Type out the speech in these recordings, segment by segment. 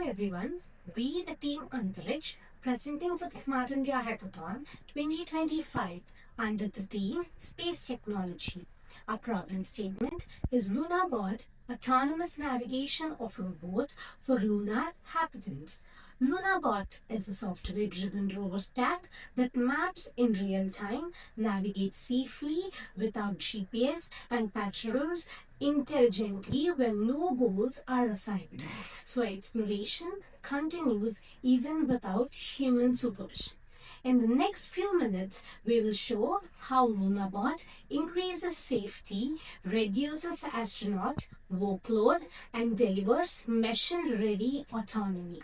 everyone, we the team Antariksh presenting for the Smart India Hackathon 2025 under the theme Space Technology. Our problem statement is LunaBot, autonomous navigation of robots for lunar inhabitants. LunaBot is a software-driven rover stack that maps in real time, navigates safely without GPS, and patrols intelligently when no goals are assigned. So exploration continues even without human supervision. In the next few minutes, we will show how LunaBot increases safety, reduces astronaut workload, and delivers mission-ready autonomy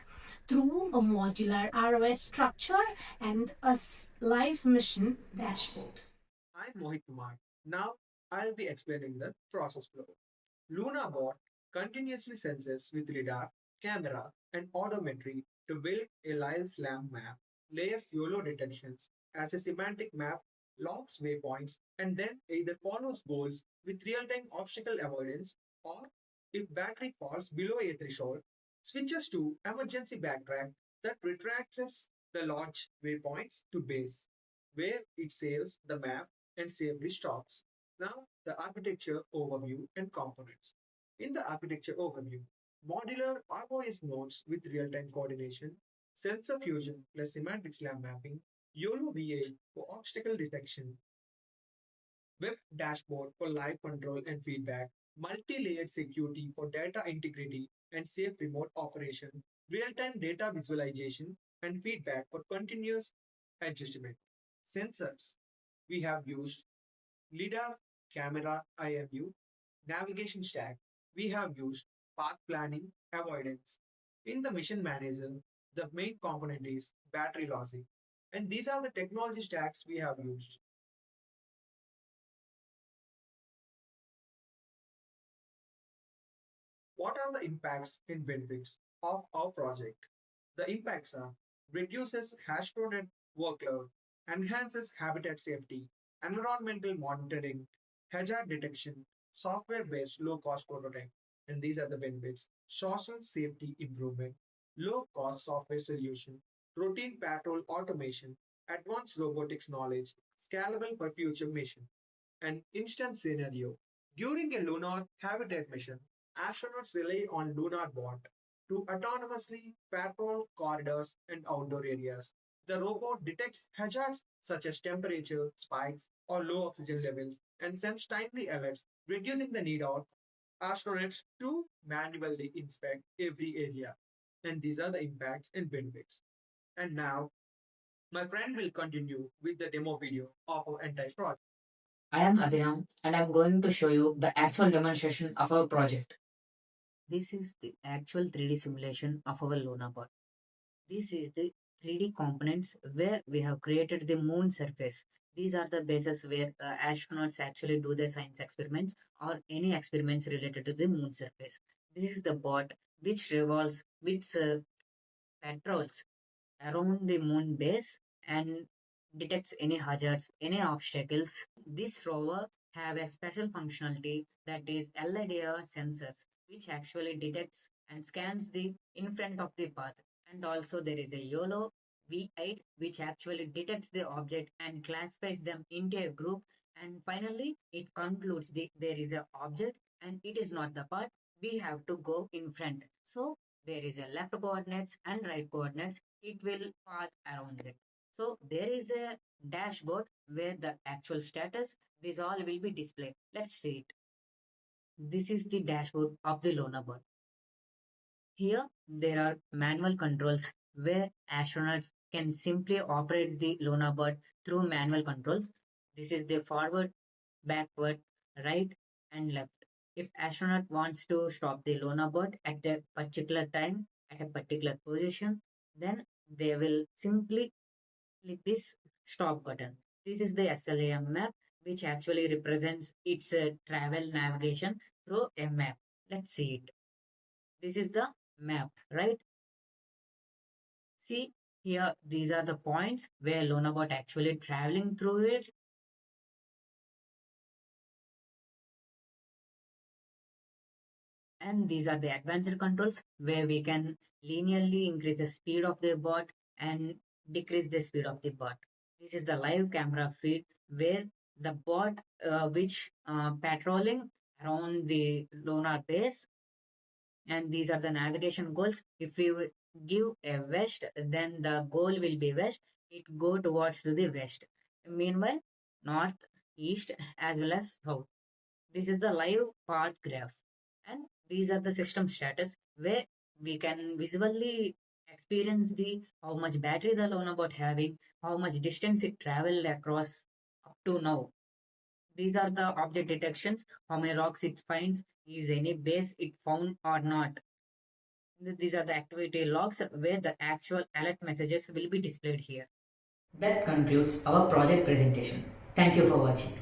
through a modular ROS structure and a live mission dashboard. I'm Mohit Kumar. Now I'll be explaining the process flow. LunaBot continuously senses with lidar, camera, and odometry to build a live slam map, layers YOLO detections as a semantic map, logs waypoints, and then either follows goals with real-time obstacle avoidance or if battery falls below a threshold, switches to emergency backtrack that retracts the launch waypoints to base, where it saves the map and safely stops. Now, the architecture overview and components. In the architecture overview, modular ROS nodes with real-time coordination, sensor fusion plus semantic slam mapping, YOLO VA for obstacle detection, web dashboard for live control and feedback, multi-layered security for data integrity and safe remote operation, real-time data visualization and feedback for continuous adjustment. Sensors. We have used LiDAR, camera, IMU, navigation stack. We have used path planning, avoidance. In the mission manager, the main component is battery logic. And these are the technology stacks we have used. What are the impacts and benefits of our project? The impacts are reduces astronaut workload, enhances habitat safety, environmental monitoring, hazard detection, software-based low-cost prototype. And these are the benefits. Social safety improvement, low-cost software solution, routine patrol automation, advanced robotics knowledge, scalable for future mission. An instant scenario. During a lunar habitat mission, astronauts rely on LunaBot to autonomously patrol corridors and outdoor areas. The robot detects hazards such as temperature spikes or low oxygen levels and sends timely alerts, reducing the need of astronauts to manually inspect every area. And these are the impacts and benefits. And now, my friend will continue with the demo video of our entire project. I am Adinam and I'm going to show you the actual demonstration of our project. This is the actual 3D simulation of our LunaBot. This is the 3D components where we have created the moon surface. These are the bases where astronauts actually do their science experiments or any experiments related to the moon surface. This is the bot which revolves, which patrols around the moon base and detects any hazards, any obstacles. This rover have a special functionality that is LiDAR sensors, which actually detects and scans the in front of the path. And also there is a YOLO V8, which actually detects the object and classifies them into a group. And finally, it concludes there is an object and it is not the path. We have to go in front. So there is a left coordinates and right coordinates. It will path around it. So there is a dashboard where the actual status, this all will be displayed. Let's see it. This is the dashboard of the LunaBot. Here, there are manual controls where astronauts can simply operate the LunaBot through manual controls. This is the forward, backward, right, and left. If astronaut wants to stop the LunaBot at a particular time, at a particular position, then they will simply click this stop button. This is the SLAM map, which actually represents its travel navigation through a map. Let's see it. This is the map, right? See here, these are the points where LunaBot actually traveling through it. And these are the advanced controls where we can linearly increase the speed of the bot and decrease the speed of the bot. This is the live camera feed where the bot which patrolling around the lunar base, and these are the navigation goals. If you give a west, then the goal will be west. It go towards to the west. Meanwhile, north, east, as well as south. This is the live path graph, and these are the system status where we can visually experience the how much battery the LunaBot having, how much distance it traveled across up to now. These are the object detections, how many rocks it finds, is any base it found or not. These are the activity logs where the actual alert messages will be displayed here. That concludes our project presentation. Thank you for watching.